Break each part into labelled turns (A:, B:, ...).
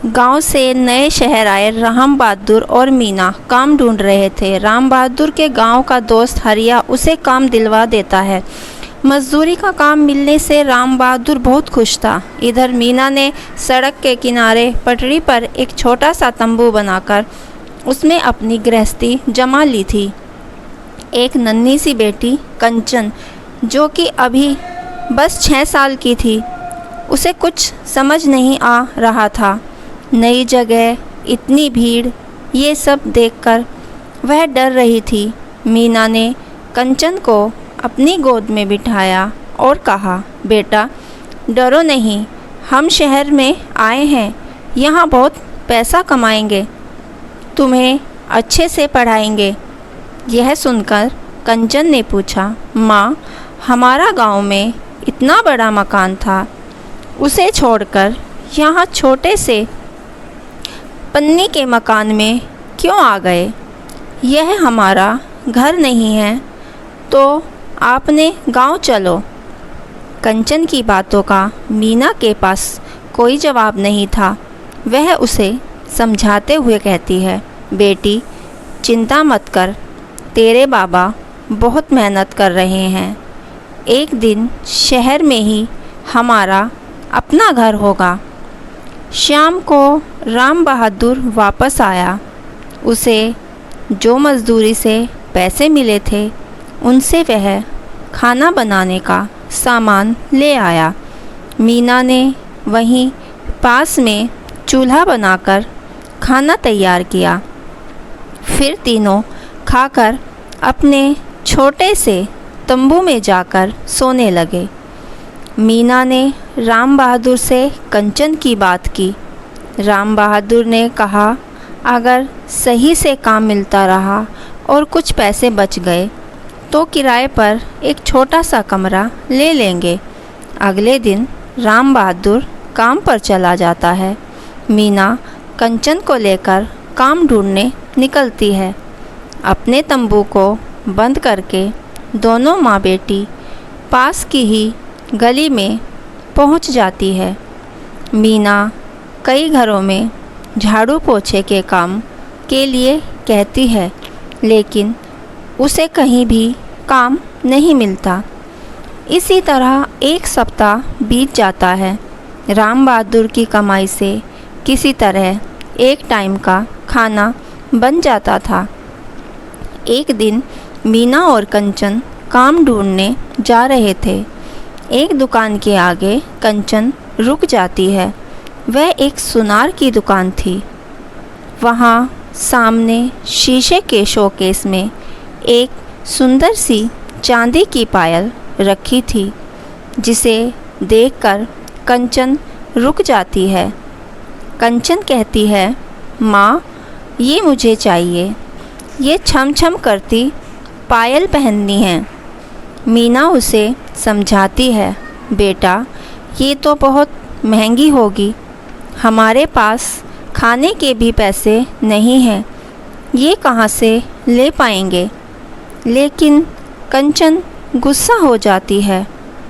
A: गांव से नए शहर आए राम बहादुर और मीना काम ढूंढ रहे थे। राम बहादुर के गांव का दोस्त हरिया उसे काम दिलवा देता है। मजदूरी का काम मिलने से राम बहादुर बहुत खुश था। इधर मीना ने सड़क के किनारे पटरी पर एक छोटा सा तंबू बनाकर उसमें अपनी गृहस्थी जमा ली थी। एक नन्ही सी बेटी कंचन, जो कि अभी बस 6 साल की थी, उसे कुछ समझ नहीं आ रहा था। नई जगह, इतनी भीड़, ये सब देखकर वह डर रही थी। मीना ने कंचन को अपनी गोद में बिठाया और कहा, बेटा डरो नहीं, हम शहर में आए हैं, यहाँ बहुत पैसा कमाएंगे, तुम्हें अच्छे से पढ़ाएंगे। यह सुनकर कंचन ने पूछा, माँ हमारा गांव में इतना बड़ा मकान था, उसे छोड़कर यहाँ छोटे से पन्नी के मकान में क्यों आ गए? यह हमारा घर नहीं है, तो आपने गांव चलो। कंचन की बातों का मीना के पास कोई जवाब नहीं था। वह उसे समझाते हुए कहती है, बेटी चिंता मत कर, तेरे बाबा बहुत मेहनत कर रहे हैं। एक दिन शहर में ही हमारा अपना घर होगा। शाम को राम बहादुर वापस आया। उसे जो मज़दूरी से पैसे मिले थे, उनसे वह खाना बनाने का सामान ले आया। मीना ने वहीं पास में चूल्हा बनाकर खाना तैयार किया। फिर तीनों खाकर अपने छोटे से तंबू में जाकर सोने लगे। मीना ने राम बहादुर से कंचन की बात की। राम बहादुर ने कहा, अगर सही से काम मिलता रहा और कुछ पैसे बच गए तो किराए पर एक छोटा सा कमरा ले लेंगे। अगले दिन राम बहादुर काम पर चला जाता है। मीना कंचन को लेकर काम ढूंढने निकलती है। अपने तंबू को बंद करके दोनों माँ बेटी पास की ही गली में पहुंच जाती है। मीना कई घरों में झाड़ू पोछे के काम के लिए कहती है, लेकिन उसे कहीं भी काम नहीं मिलता। इसी तरह एक सप्ताह बीत जाता है। राम बहादुर की कमाई से किसी तरह एक टाइम का खाना बन जाता था। एक दिन मीना और कंचन काम ढूंढने जा रहे थे। एक दुकान के आगे कंचन रुक जाती है। वह एक सुनार की दुकान थी। वहाँ सामने शीशे के शोकेस में एक सुंदर सी चांदी की पायल रखी थी, जिसे देखकर कंचन रुक जाती है। कंचन कहती है, माँ ये मुझे चाहिए, ये छम छम करती पायल पहननी है। मीना उसे समझाती है, बेटा ये तो बहुत महंगी होगी, हमारे पास खाने के भी पैसे नहीं हैं, ये कहाँ से ले पाएंगे। लेकिन कंचन गुस्सा हो जाती है।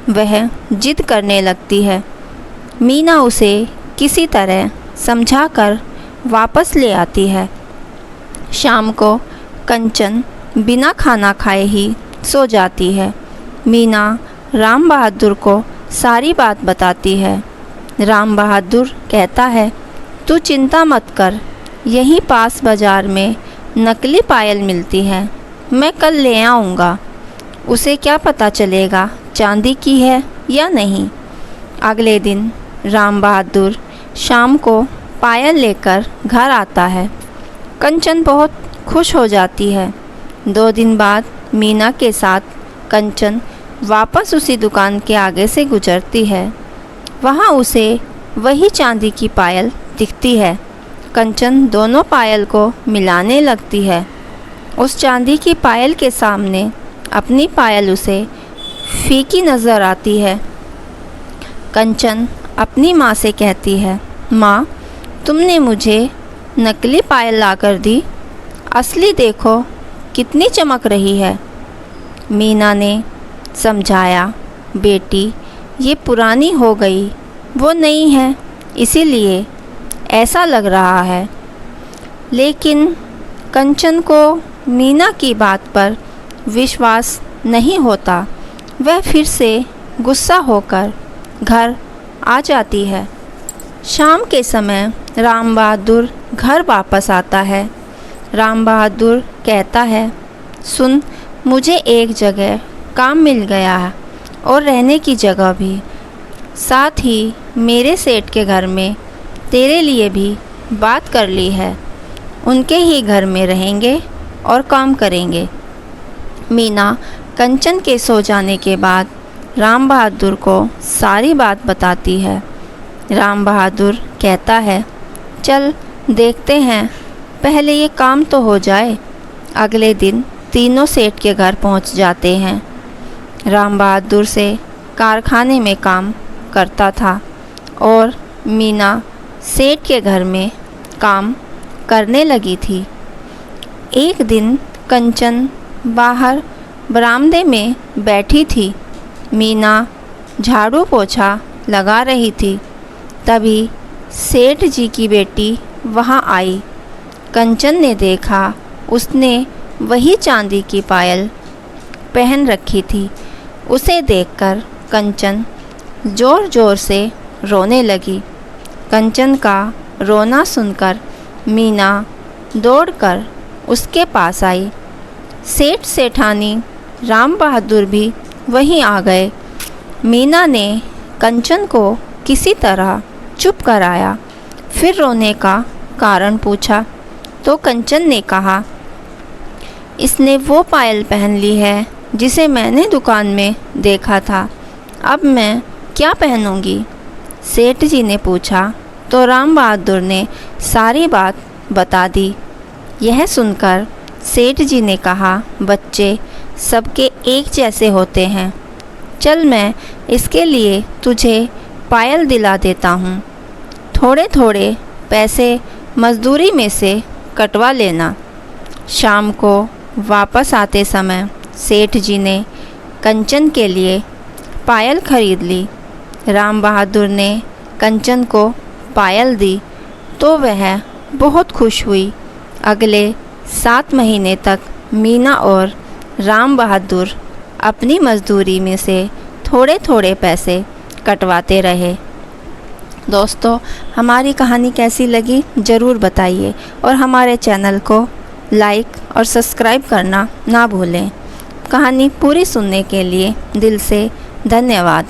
A: वह जिद करने लगती है। मीना उसे किसी तरह समझाकर वापस ले आती है। शाम को कंचन बिना खाना खाए ही सो जाती है। मीना राम बहादुर को सारी बात बताती है। राम बहादुर कहता है, तू चिंता मत कर, यहीं पास बाज़ार में नकली पायल मिलती है, मैं कल ले आऊँगा। उसे क्या पता चलेगा चांदी की है या नहीं। अगले दिन राम बहादुर शाम को पायल लेकर घर आता है। कंचन बहुत खुश हो जाती है। 2 दिन बाद मीना के साथ कंचन वापस उसी दुकान के आगे से गुजरती है। वहाँ उसे वही चांदी की पायल दिखती है। कंचन दोनों पायल को मिलाने लगती है। उस चांदी की पायल के सामने अपनी पायल उसे फीकी नज़र आती है। कंचन अपनी माँ से कहती है, माँ तुमने मुझे नकली पायल लाकर दी, असली देखो कितनी चमक रही है। मीना ने समझाया, बेटी ये पुरानी हो गई, वो नई है, इसीलिए ऐसा लग रहा है। लेकिन कंचन को मीना की बात पर विश्वास नहीं होता। वह फिर से गुस्सा होकर घर आ जाती है। शाम के समय राम बहादुर घर वापस आता है। राम बहादुर कहता है, सुन, मुझे एक जगह काम मिल गया है और रहने की जगह भी। साथ ही मेरे सेठ के घर में तेरे लिए भी बात कर ली है। उनके ही घर में रहेंगे और काम करेंगे। मीना कंचन के सो जाने के बाद राम बहादुर को सारी बात बताती है। राम बहादुर कहता है, चल देखते हैं, पहले ये काम तो हो जाए। अगले दिन तीनों सेठ के घर पहुंच जाते हैं। राम बहादुर से कारखाने में काम करता था और मीना सेठ के घर में काम करने लगी थी। एक दिन कंचन बाहर बरामदे में बैठी थी। मीना झाड़ू पोछा लगा रही थी। तभी सेठ जी की बेटी वहाँ आई। कंचन ने देखा, उसने वही चांदी की पायल पहन रखी थी। उसे देखकर कंचन ज़ोर ज़ोर से रोने लगी। कंचन का रोना सुनकर मीना दौड़कर उसके पास आई। सेठ सेठानी राम बहादुर भी वहीं आ गए। मीना ने कंचन को किसी तरह चुप कराया। फिर रोने का कारण पूछा तो कंचन ने कहा, इसने वो पायल पहन ली है जिसे मैंने दुकान में देखा था। अब मैं क्या पहनूंगी? सेठ जी ने पूछा तो राम बहादुर ने सारी बात बता दी। यह सुनकर सेठ जी ने कहा, बच्चे सबके एक जैसे होते हैं। चल, मैं इसके लिए तुझे पायल दिला देता हूँ। थोड़े थोड़े पैसे मजदूरी में से कटवा लेना। शाम को वापस आते समय सेठ जी ने कंचन के लिए पायल खरीद ली। राम बहादुर ने कंचन को पायल दी तो वह बहुत खुश हुई। अगले 7 महीने तक मीना और राम बहादुर अपनी मजदूरी में से थोड़े थोड़े पैसे कटवाते रहे। दोस्तों, हमारी कहानी कैसी लगी ज़रूर बताइए और हमारे चैनल को लाइक और सब्सक्राइब करना ना भूलें। कहानी पूरी सुनने के लिए दिल से धन्यवाद।